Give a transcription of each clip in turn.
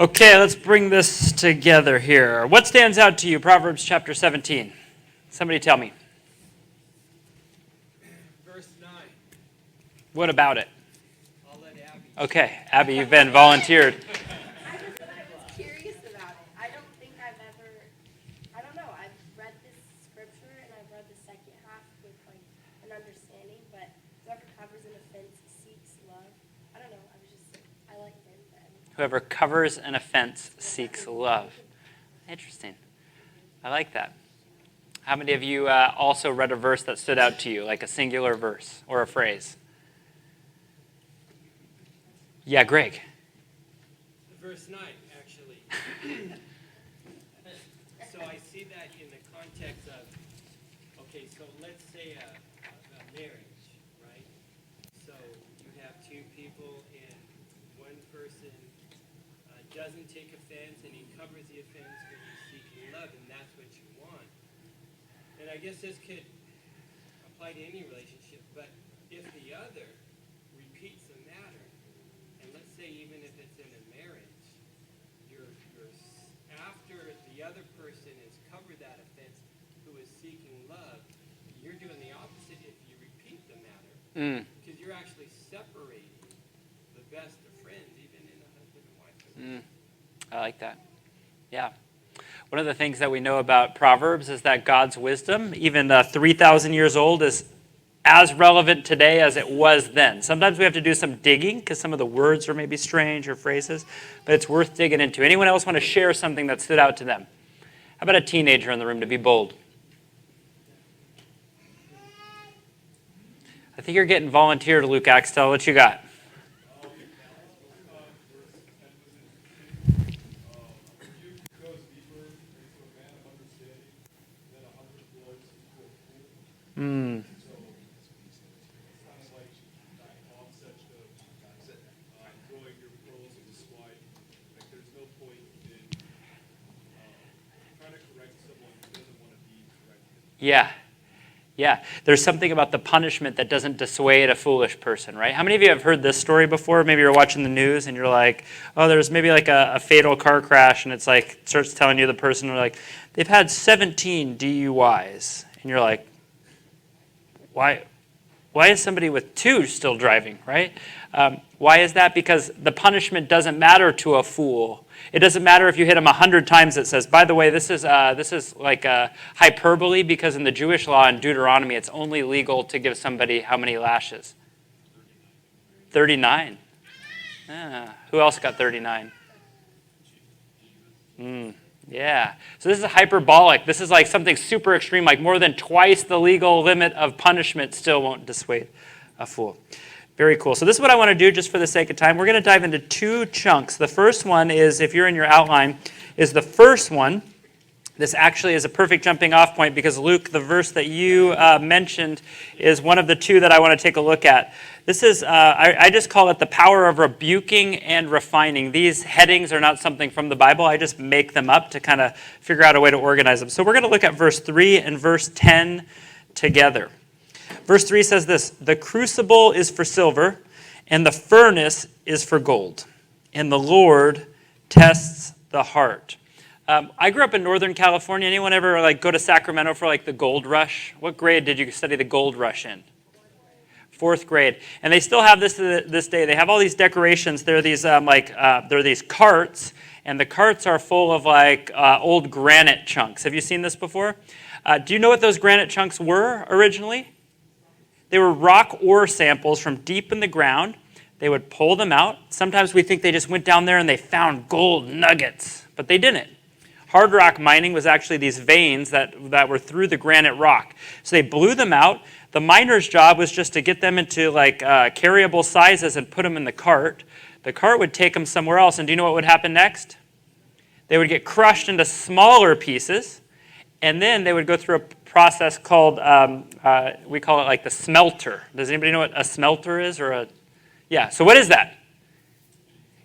Okay, let's bring this together here. What stands out to you, Proverbs chapter 17? Somebody tell me. Verse 9. What about it? I'll let Abby. Okay, Abby, you've been volunteered. I was curious about it. I don't think I've ever, I don't know, I've read this scripture and I've read the second half with like an understanding, but whoever covers an offense seeks love. I don't know, I like it. Whoever covers an offense seeks love. Interesting. I like that. How many of you also read a verse that stood out to you, like a singular verse or a phrase? Yeah, Greg. Verse 9, actually. So I see that in the context of, okay, so let's say a marriage, right? So you have two people and one person doesn't take offense and he covers the offense when he's seeking love, and that's what you want. And I guess this could apply to any relationship, but if the other repeats the matter, and let's say even if it's in a marriage, you're after the other person has covered that offense who is seeking love, you're doing the opposite if you repeat the matter, because you're actually separating the best of friends, even in a husband and wife relationship. I like that. Yeah. One of the things that we know about Proverbs is that God's wisdom, even 3,000 years old, is as relevant today as it was then. Sometimes we have to do some digging because some of the words are maybe strange or phrases, but it's worth digging into. Anyone else want to share something that stood out to them? How about a teenager in the room to be bold? I think you're getting volunteered, Luke Axtell. What you got? Yeah. There's something about the punishment that doesn't dissuade a foolish person, right? How many of you have heard this story before? Maybe you're watching the news and you're like, oh, there's maybe like a fatal car crash, and it's like, starts telling you the person, like, they've had 17 DUIs. And you're like, why is somebody with 2 still driving, right? Why is that? Because the punishment doesn't matter to a fool. It doesn't matter if you hit him 100 times. It says, by the way, this is like a hyperbole, because in the Jewish law in Deuteronomy, it's only legal to give somebody how many lashes? 39. Who else got 39? Yeah. So this is hyperbolic. This is like something super extreme, like more than twice the legal limit of punishment still won't dissuade a fool. Very cool. So this is what I want to do just for the sake of time. We're going to dive into 2 chunks. The first one is, if you're in your outline, is the first one. This actually is a perfect jumping off point because, Luke, the verse that you mentioned is one of the 2 that I want to take a look at. This is, I just call it the power of rebuking and refining. These headings are not something from the Bible. I just make them up to kind of figure out a way to organize them. So we're going to look at verse 3 and verse 10 together. Verse 3 says this: the crucible is for silver, and the furnace is for gold, and the Lord tests the heart. I grew up in Northern California. Anyone ever go to Sacramento for the gold rush? What grade did you study the gold rush in? 4th grade. And they still have this to this day. They have all these decorations. There are these there are these carts, and the carts are full of old granite chunks. Have you seen this before? Do you know what those granite chunks were originally? They were rock ore samples from deep in the ground. They would pull them out. Sometimes we think they just went down there and they found gold nuggets, but they didn't. Hard rock mining was actually these veins that were through the granite rock. So they blew them out. The miner's job was just to get them into carryable sizes and put them in the cart. The cart would take them somewhere else, and do you know what would happen next? They would get crushed into smaller pieces, and then they would go through a process called, we call it the smelter. Does anybody know what a smelter is? Yeah, so what is that?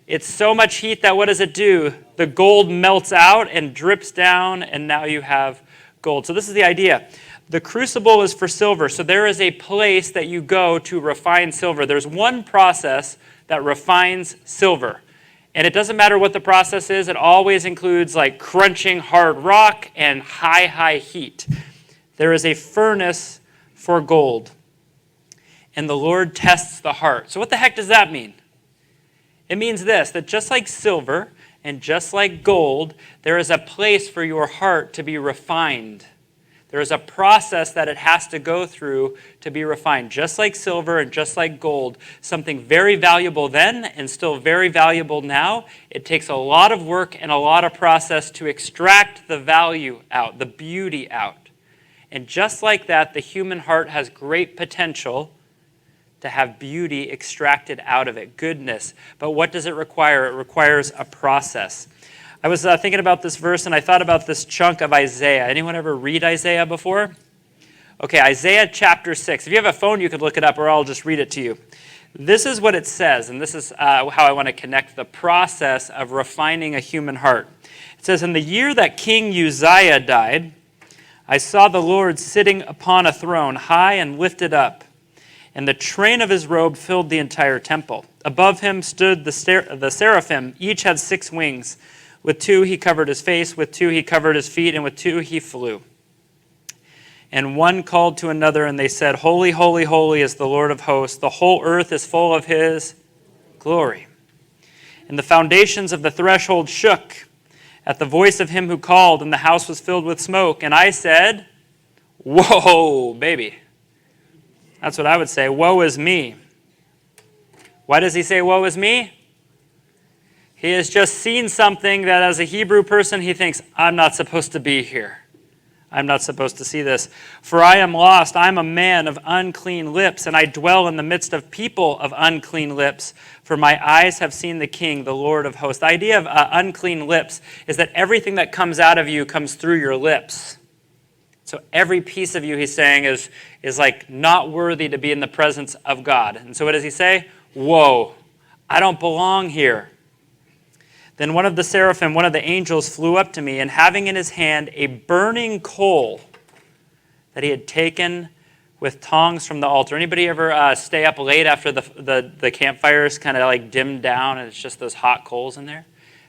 It's so much heat that what does it do? The gold melts out and drips down, and now you have gold. So this is the idea. The crucible is for silver. So there is a place that you go to refine silver. There's one process that refines silver. And it doesn't matter what the process is. It always includes like crunching hard rock and high heat. There is a furnace for gold. And the Lord tests the heart. So what the heck does that mean? It means this, that just like silver and just like gold, there is a place for your heart to be refined. There is a process that it has to go through to be refined. Just like silver and just like gold, something very valuable then and still very valuable now, it takes a lot of work and a lot of process to extract the value out, the beauty out. And just like that, the human heart has great potential to have beauty extracted out of it, goodness. But what does it require? It requires a process. I was thinking about this verse, and I thought about this chunk of Isaiah. Anyone ever read Isaiah before? Okay, Isaiah chapter 6. If you have a phone, you could look it up, or I'll just read it to you. This is what it says, and this is how I want to connect the process of refining a human heart. It says, "In the year that King Uzziah died, I saw the Lord sitting upon a throne, high and lifted up, and the train of his robe filled the entire temple. Above him stood the seraphim. Each had 6 wings. With 2 he covered his face, with 2 he covered his feet, and with 2 he flew. And one called to another, and they said, 'Holy, holy, holy is the Lord of hosts. The whole earth is full of his glory.' And the foundations of the threshold shook at the voice of him who called, and the house was filled with smoke. And I said, 'Whoa, baby.'" That's what I would say. Woe is me. Why does he say, woe is me? He has just seen something that as a Hebrew person, he thinks, I'm not supposed to be here. I'm not supposed to see this. "For I am lost. I am a man of unclean lips, and I dwell in the midst of people of unclean lips. For my eyes have seen the King, the Lord of hosts." The idea of unclean lips is that everything that comes out of you comes through your lips. So every piece of you, he's saying, is like not worthy to be in the presence of God. And so what does he say? Whoa, I don't belong here. Then one of the seraphim, one of the angels, flew up to me, and having in his hand a burning coal that he had taken with tongs from the altar. Anybody ever stay up late after the campfires kind of like dimmed down and it's just those hot coals in there?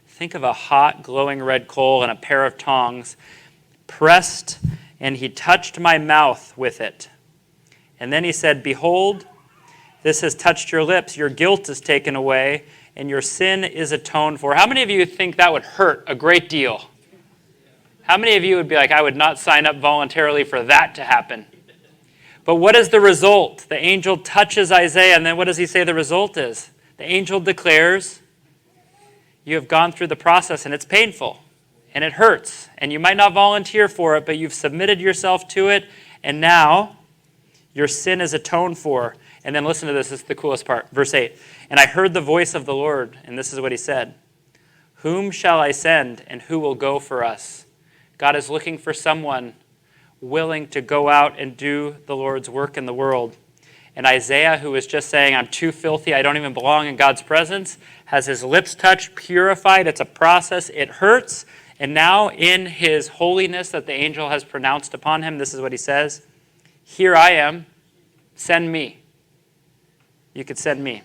Think of a hot, glowing red coal and a pair of tongs pressed, and he touched my mouth with it. And then he said, "Behold, this has touched your lips. Your guilt is taken away, and your sin is atoned for." How many of you think that would hurt a great deal? How many of you would be like, I would not sign up voluntarily for that to happen? But what is the result? The angel touches Isaiah, and then what does he say the result is? The angel declares, you have gone through the process, and it's painful, and it hurts, and you might not volunteer for it, but you've submitted yourself to it, and now your sin is atoned for. And then listen to this is the coolest part. Verse 8. "And I heard the voice of the Lord," and this is what he said, "Whom shall I send, and who will go for us?" God is looking for someone willing to go out and do the Lord's work in the world. And Isaiah, who was just saying, I'm too filthy, I don't even belong in God's presence, has his lips touched, purified. It's a process. It hurts. And now in his holiness that the angel has pronounced upon him, this is what he says, "Here I am, send me." You could send me.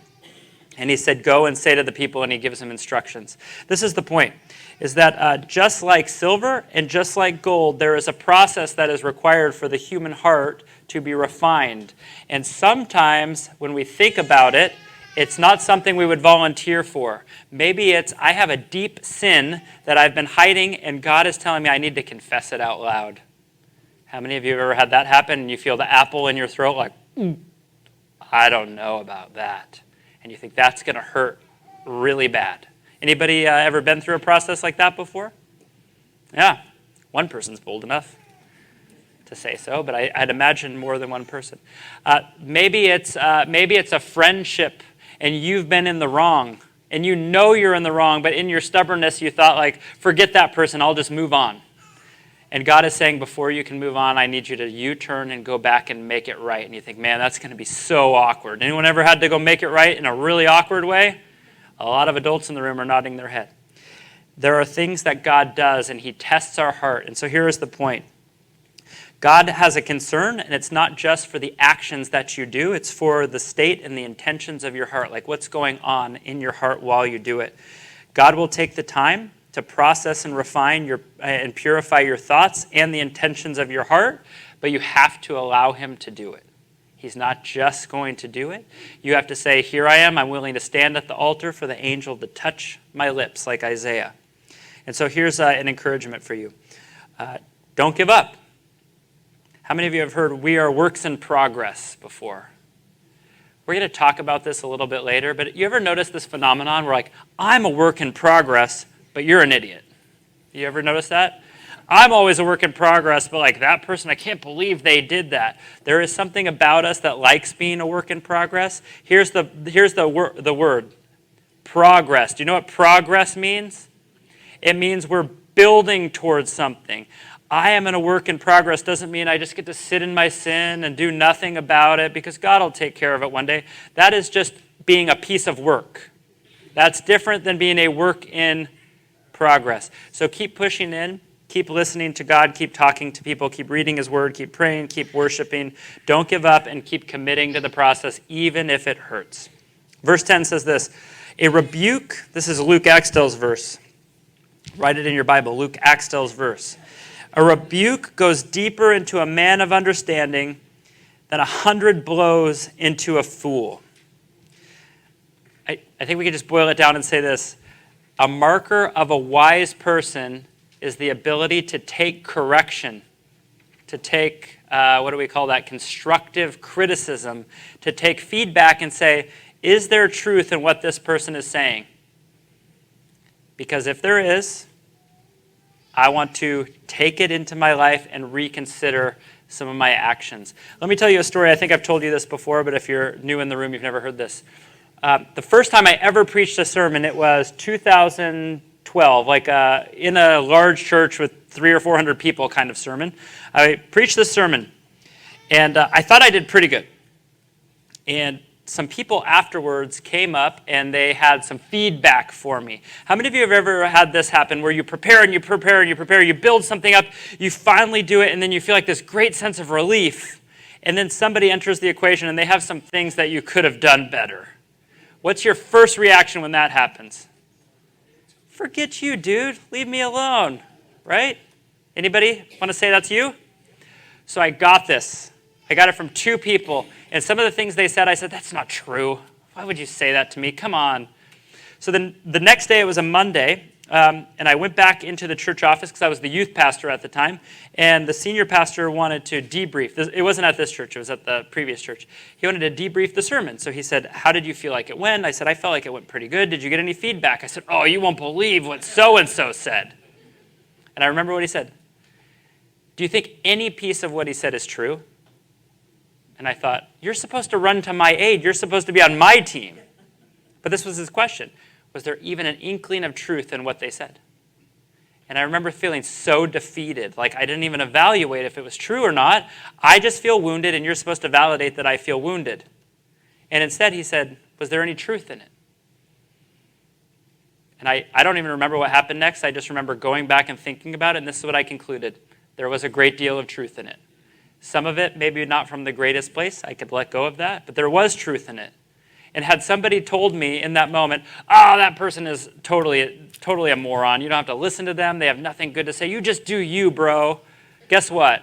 And he said, "Go and say to the people," and he gives them instructions. This is the point, is that just like silver and just like gold, there is a process that is required for the human heart to be refined. And sometimes when we think about it, it's not something we would volunteer for. Maybe it's, I have a deep sin that I've been hiding, and God is telling me I need to confess it out loud. How many of you have ever had that happen, and you feel the apple in your throat like, I don't know about that. And you think that's going to hurt really bad. Anybody ever been through a process like that before? Yeah, one person's bold enough to say so, but I'd imagine more than one person. Maybe it's a friendship, and you've been in the wrong, and you know you're in the wrong, but in your stubbornness you thought, like, forget that person, I'll just move on. And God is saying, before you can move on, I need you to U-turn and go back and make it right. And you think, man, that's going to be so awkward. Anyone ever had to go make it right in a really awkward way? A lot of adults in the room are nodding their head. There are things that God does, and he tests our heart. And so here is the point. God has a concern, and it's not just for the actions that you do. It's for the state and the intentions of your heart, like what's going on in your heart while you do it. God will take the time to process and refine and purify your thoughts and the intentions of your heart, but you have to allow him to do it. He's not just going to do it. You have to say, here I am. I'm willing to stand at the altar for the angel to touch my lips, like Isaiah. And so here's an encouragement for you. Don't give up. How many of you have heard we are works in progress before? We're going to talk about this a little bit later, but you ever notice this phenomenon where like, I'm a work in progress, but you're an idiot? You ever notice that? I'm always a work in progress, but like that person, I can't believe they did that. There is something about us that likes being a work in progress. Here's the word, progress. Do you know what progress means? It means we're building towards something. I am in a work in progress doesn't mean I just get to sit in my sin and do nothing about it because God will take care of it one day. That is just being a piece of work. That's different than being a work in progress. So keep pushing in. Keep listening to God, keep talking to people, keep reading his word, keep praying, keep worshiping. Don't give up and keep committing to the process, even if it hurts. Verse 10 says this, a rebuke, this is Luke Axtell's verse. Write it in your Bible, Luke Axtell's verse. A rebuke goes deeper into a man of understanding than 100 blows into a fool. I think we could just boil it down and say this. A marker of a wise person is the ability to take correction, to take, what do we call that, constructive criticism, to take feedback and say, is there truth in what this person is saying? Because if there is, I want to take it into my life and reconsider some of my actions. Let me tell you a story. I think I've told you this before, but if you're new in the room, you've never heard this. The first time I ever preached a sermon, it was 2012, like in a large church with 300 or 400 people kind of sermon. I preached this sermon, and I thought I did pretty good. And some people afterwards came up and they had some feedback for me. How many of you have ever had this happen where you prepare and you prepare and you prepare, you build something up, you finally do it, and then you feel like this great sense of relief, and then somebody enters the equation and they have some things that you could have done better? What's your first reaction when that happens? Forget you, dude. Leave me alone, right? Anybody want to say that's you? So I got this. I got it from two people. And some of the things they said, I said, that's not true. Why would you say that to me? Come on. So then the next day, it was a Monday, and I went back into the church office because I was the youth pastor at the time, and the senior pastor wanted to debrief. It wasn't at this church. It was at the previous church. He wanted to debrief the sermon. So he said, how did you feel like it went? I said, I felt like it went pretty good. Did you get any feedback? I said, oh, you won't believe what so-and-so said. And I remember what he said. Do you think any piece of what he said is true? And I thought, you're supposed to run to my aid. You're supposed to be on my team. But this was his question. Was there even an inkling of truth in what they said? And I remember feeling so defeated, like I didn't even evaluate if it was true or not. I just feel wounded, and you're supposed to validate that I feel wounded. And instead he said, was there any truth in it? And I don't even remember what happened next. I just remember going back and thinking about it, and this is what I concluded. There was a great deal of truth in it. Some of it, maybe not from the greatest place. I could let go of that. But there was truth in it. And had somebody told me in that moment, oh, that person is totally a moron. You don't have to listen to them. They have nothing good to say. You just do you, bro. Guess what?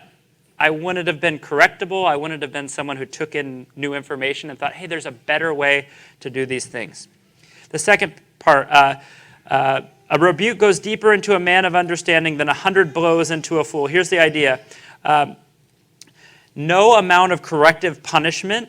I wouldn't have been correctable. I wouldn't have been someone who took in new information and thought, hey, there's a better way to do these things. The second part, a rebuke goes deeper into a man of understanding than 100 blows into a fool. Here's the idea. No amount of corrective punishment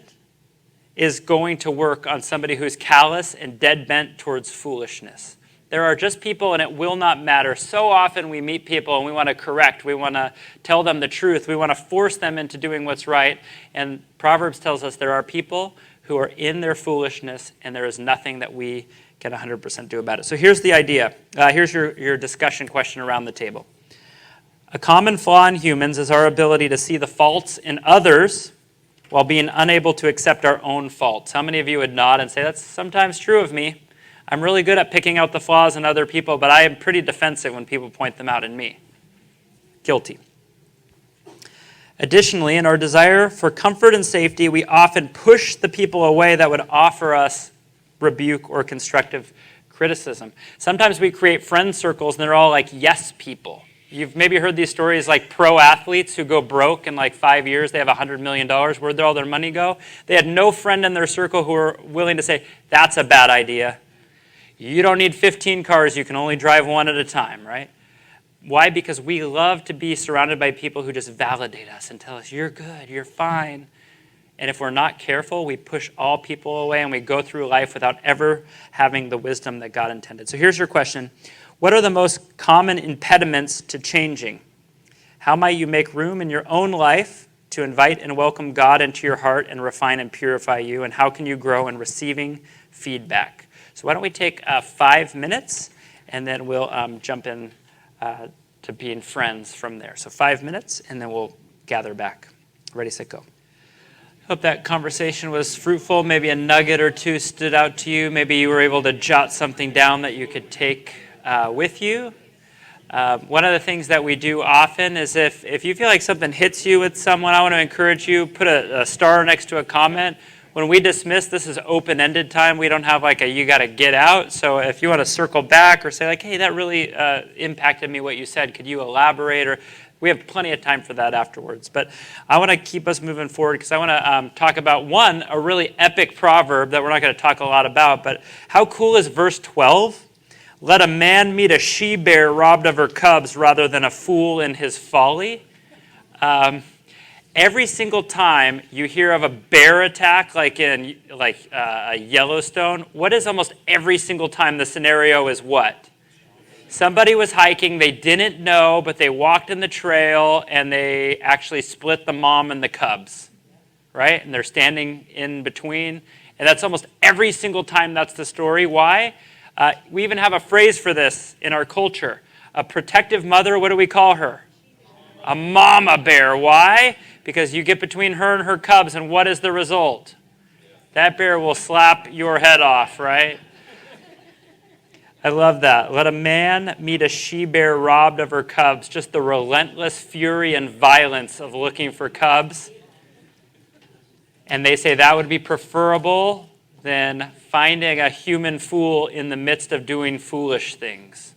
is going to work on somebody who's callous and dead bent towards foolishness. There are just people, and it will not matter. So often we meet people and we want to correct. We want to tell them the truth. We want to force them into doing what's right. And Proverbs tells us there are people who are in their foolishness, and there is nothing that we can 100% do about it. So here's the idea. Here's your discussion question around the table. A common flaw in humans is our ability to see the faults in others while being unable to accept our own faults. How many of you would nod and say, that's sometimes true of me? I'm really good at picking out the flaws in other people, but I am pretty defensive when people point them out in me. Guilty. Additionally, in our desire for comfort and safety, we often push the people away that would offer us rebuke or constructive Criticism. Sometimes we create friend circles and they're all like yes people. You've maybe heard these stories like pro athletes who go broke in like 5 years. They have $100 million. Where'd all their money go? They had no friend in their circle who were willing to say, that's a bad idea. You don't need 15 cars. You can only drive one at a time, right? Why? Because we love to be surrounded by people who just validate us and tell us, you're good, you're fine. And if we're not careful, we push all people away and we go through life without ever having the wisdom that God intended. So here's your question. What are the most common impediments to changing? How might you make room in your own life to invite and welcome God into your heart and refine and purify you? And how can you grow in receiving feedback? So why don't we take 5 minutes and then we'll jump in to being friends from there. So 5 minutes and then we'll gather back. Ready, set, go. Hope that conversation was fruitful. Maybe a nugget or two stood out to you. Maybe you were able to jot something down that you could take with you. One of the things that we do often is if you feel like something hits you with someone, I want to encourage you, put a star next to a comment. When we dismiss, this is open-ended time. We don't have like a you got to get out. So if you want to circle back or say like, hey, that really impacted me what you said. Could you elaborate? Or we have plenty of time for that afterwards. But I want to keep us moving forward because I want to talk about a really epic proverb that we're not going to talk a lot about. But how cool is verse 12? Let a man meet a she-bear robbed of her cubs rather than a fool in his folly. Every single time you hear of a bear attack, like in Yellowstone, what is almost every single time the scenario is what? Somebody was hiking, they didn't know, but they walked in the trail and they actually split the mom and the cubs, right? And they're standing in between. And that's almost every single time that's the story. Why? We even have a phrase for this in our culture. A protective mother, what do we call her? A mama bear. Why? Because you get between her and her cubs, and what is the result? That bear will slap your head off, right? I love that. Let a man meet a she-bear robbed of her cubs. Just the relentless fury and violence of looking for cubs. And they say that would be preferable than finding a human fool in the midst of doing foolish things.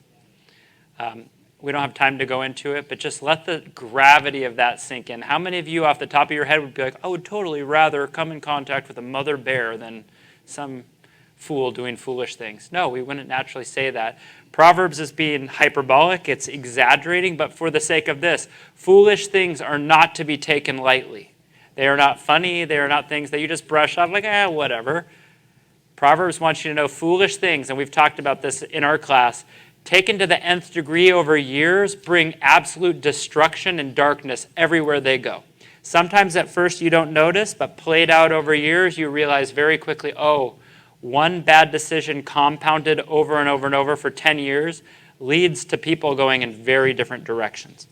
We don't have time to go into it, but just let the gravity of that sink in. How many of you off the top of your head would be like, I would totally rather come in contact with a mother bear than some fool doing foolish things? No, we wouldn't naturally say that. Proverbs is being hyperbolic, it's exaggerating, but for the sake of this, foolish things are not to be taken lightly. They are not funny, they are not things that you just brush off like, whatever. Proverbs wants you to know foolish things, and we've talked about this in our class, taken to the nth degree over years, bring absolute destruction and darkness everywhere they go. Sometimes at first you don't notice, but played out over years, you realize very quickly, one bad decision compounded over and over and over for 10 years leads to people going in very different directions.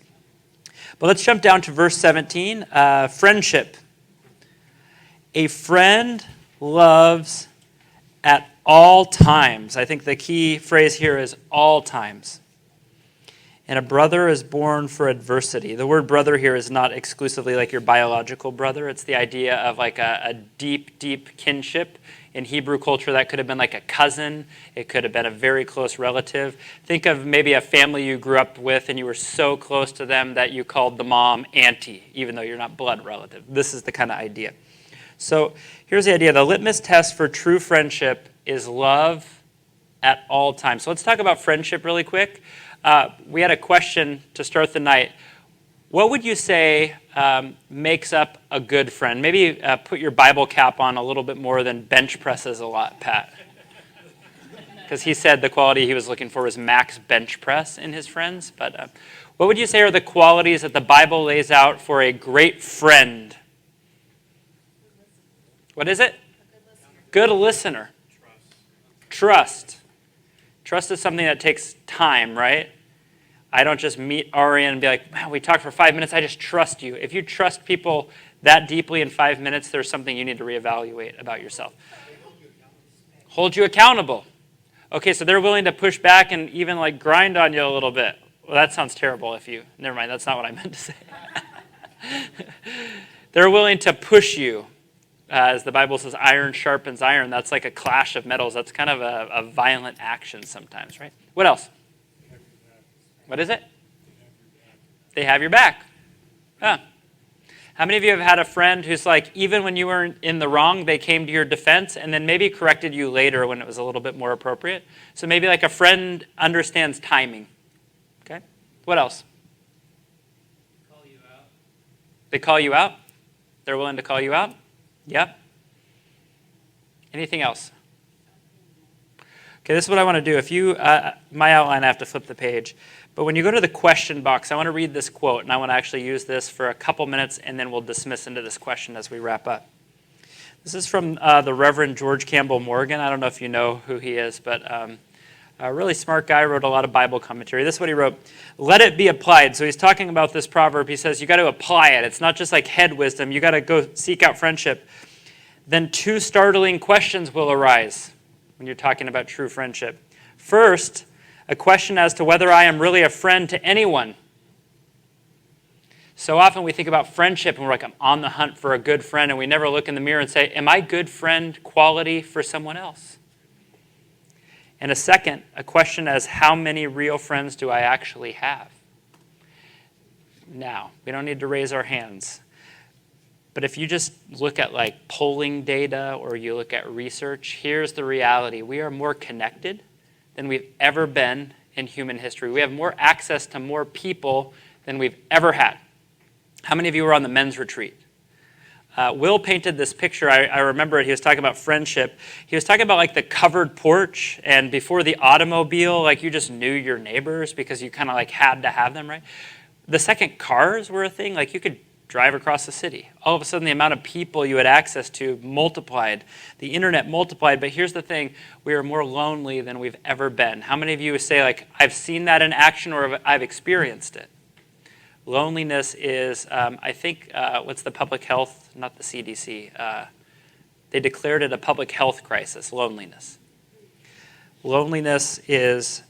But let's jump down to verse 17, friendship. A friend loves at all times. I think the key phrase here is all times. And a brother is born for adversity. The word brother here is not exclusively like your biological brother. It's the idea of like a deep, deep kinship. In Hebrew culture, that could have been like a cousin. It could have been a very close relative. Think of maybe a family you grew up with and you were so close to them that you called the mom auntie, even though you're not blood relative. This is the kind of idea. So here's the idea. The litmus test for true friendship is love at all times. So let's talk about friendship really quick. We had a question to start the night. What would you say makes up a good friend? Maybe put your Bible cap on a little bit more than bench presses a lot, Pat. Because he said the quality he was looking for was max bench press in his friends. But what would you say are the qualities that the Bible lays out for a great friend? What is it? Good listener. Trust. Trust is something that takes time, right? I don't just meet Ari and be like, man, we talked for 5 minutes, I just trust you. If you trust people that deeply in 5 minutes, there's something you need to reevaluate about yourself. Hold you accountable. Okay, so they're willing to push back and even like grind on you a little bit. Well, that sounds terrible never mind, that's not what I meant to say. They're willing to push you. as the Bible says, iron sharpens iron. That's like a clash of metals. That's kind of a violent action sometimes, right? What else? What is it? They have your back. Huh. How many of you have had a friend who's like, even when you were in the wrong, they came to your defense and then maybe corrected you later when it was a little bit more appropriate? So maybe like a friend understands timing. Okay? What else? Call you out. They call you out? They're willing to call you out? Yep. Anything else? Okay, this is what I want to do. If you, my outline, I have to flip the page. But when you go to the question box, I want to read this quote, and I want to actually use this for a couple minutes, and then we'll dismiss into this question as we wrap up. This is from the Reverend George Campbell Morgan. I don't know if you know who he is, but a really smart guy, wrote a lot of Bible commentary. This is what he wrote. Let it be applied. So he's talking about this proverb. He says you got to apply it. It's not just like head wisdom. You got to go seek out friendship. Then two startling questions will arise when you're talking about true friendship. First, a question as to whether I am really a friend to anyone. So often we think about friendship and we're like, I'm on the hunt for a good friend, and we never look in the mirror and say, am I good friend quality for someone else? And a second, a question as how many real friends do I actually have? Now, we don't need to raise our hands. But if you just look at like polling data or you look at research, here's the reality. We are more connected than we've ever been in human history. We have more access to more people than we've ever had. How many of you were on the men's retreat? Will painted this picture. I remember it. He was talking about friendship. He was talking about like the covered porch, and before the automobile, like you just knew your neighbors because you kind of like had to have them, right? The second cars were a thing. Like you could drive across the city. All of a sudden, the amount of people you had access to multiplied. The internet multiplied. But here's the thing. We are more lonely than we've ever been. How many of you say, like, I've seen that in action or I've experienced it? Loneliness is, I think, what's the public health? Not the CDC. They declared it a public health crisis, loneliness. Loneliness is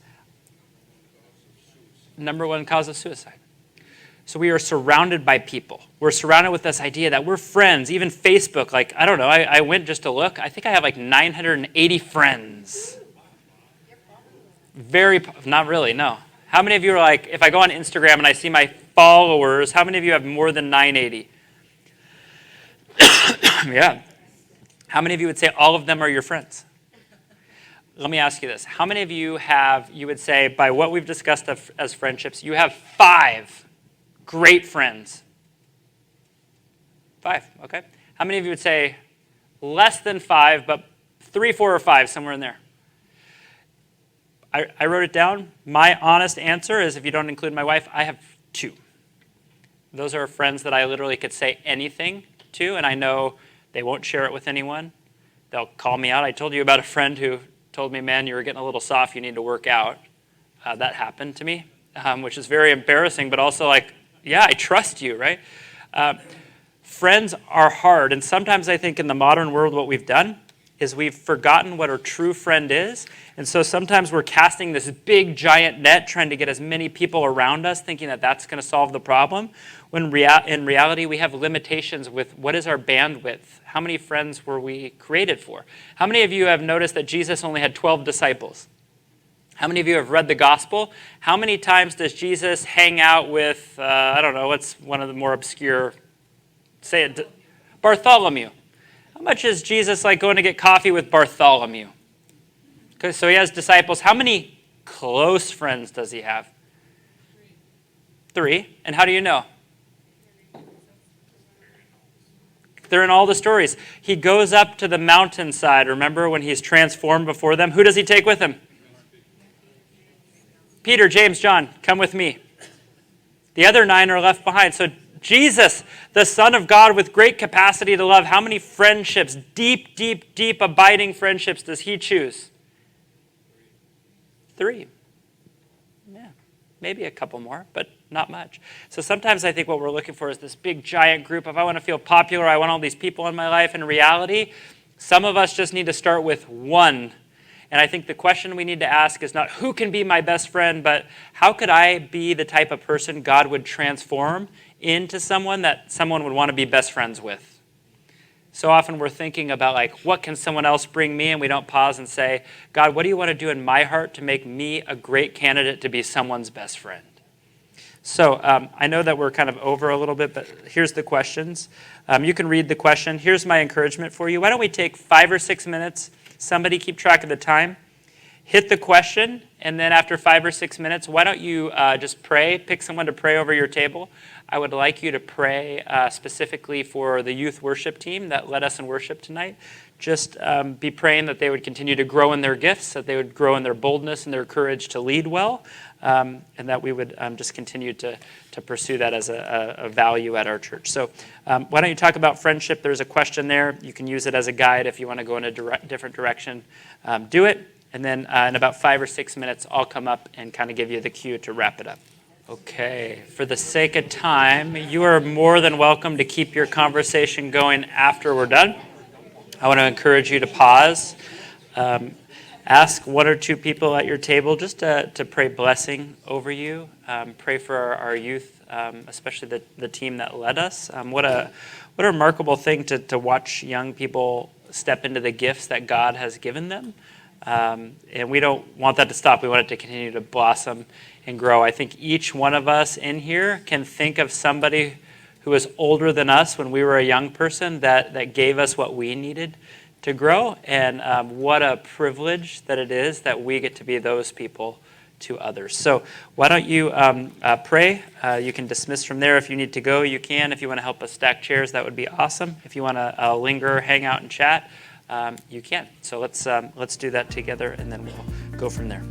number one cause of suicide. So we are surrounded by people. We're surrounded with this idea that we're friends. Even Facebook, like, I don't know, I went just to look. I think I have like 980 friends. Not really, no. How many of you are like, if I go on Instagram and I see my followers, how many of you have more than 980? Yeah. How many of you would say all of them are your friends? Let me ask you this. How many of you would say, by what we've discussed as friendships, you have 5 great friends? 5, okay. How many of you would say less than 5, but 3, 4, or 5, somewhere in there? I wrote it down. My honest answer is, if you don't include my wife, I have 2. Those are friends that I literally could say anything to, and I know they won't share it with anyone. They'll call me out. I told you about a friend who told me, man, you were getting a little soft, you need to work out. That happened to me, which is very embarrassing, but also like, yeah, I trust you, right? Friends are hard, and sometimes I think in the modern world what we've done is we've forgotten what a true friend is, and so sometimes we're casting this big, giant net trying to get as many people around us, thinking that that's going to solve the problem, when in reality we have limitations with what is our bandwidth. How many friends were we created for? How many of you have noticed that Jesus only had 12 disciples? How many of you have read the gospel? How many times does Jesus hang out with, I don't know, what's one of the more obscure, say it, Bartholomew? How much is Jesus like going to get coffee with Bartholomew? Okay, so he has disciples. How many close friends does he have? 3. And how do you know? They're in all the stories. He goes up to the mountainside. Remember when he's transformed before them? Who does he take with him? Peter, James, John, come with me. The other 9 are left behind. So Jesus, the Son of God with great capacity to love, how many friendships, deep, deep, deep, abiding friendships does he choose? 3. Yeah, maybe a couple more, but not much. So sometimes I think what we're looking for is this big, giant group of, I want to feel popular, I want all these people in my life. In reality, some of us just need to start with 1. And I think the question we need to ask is not who can be my best friend, but how could I be the type of person God would transform into someone that someone would want to be best friends with? So often we're thinking about like, what can someone else bring me? And we don't pause and say, God, what do you want to do in my heart to make me a great candidate to be someone's best friend? So I know that we're kind of over a little bit, but here's the questions. You can read the question. Here's my encouragement for you. Why don't we take 5 or 6 minutes? Somebody keep track of the time. Hit the question, and then after 5 or 6 minutes, why don't you just pray? Pick someone to pray over your table. I would like you to pray specifically for the youth worship team that led us in worship tonight. Just be praying that they would continue to grow in their gifts, that they would grow in their boldness and their courage to lead well, and that we would just continue to pursue that as a value at our church. So why don't you talk about friendship? There's a question there. You can use it as a guide if you want to go in a different direction. Do it. And then in about 5 or 6 minutes, I'll come up and kind of give you the cue to wrap it up. Okay, for the sake of time, you are more than welcome to keep your conversation going after we're done. I want to encourage you to pause. Ask 1 or 2 people at your table just to pray blessing over you. Pray for our youth, especially the team that led us. What a remarkable thing to watch young people step into the gifts that God has given them. And we don't want that to stop. We want it to continue to blossom and grow. I think each one of us in here can think of somebody who was older than us when we were a young person that gave us what we needed to grow. And what a privilege that it is that we get to be those people to others. So why don't you pray? You can dismiss from there. If you need to go, you can. If you want to help us stack chairs, that would be awesome. If you want to linger, hang out, and chat, you can. So let's do that together, and then we'll go from there.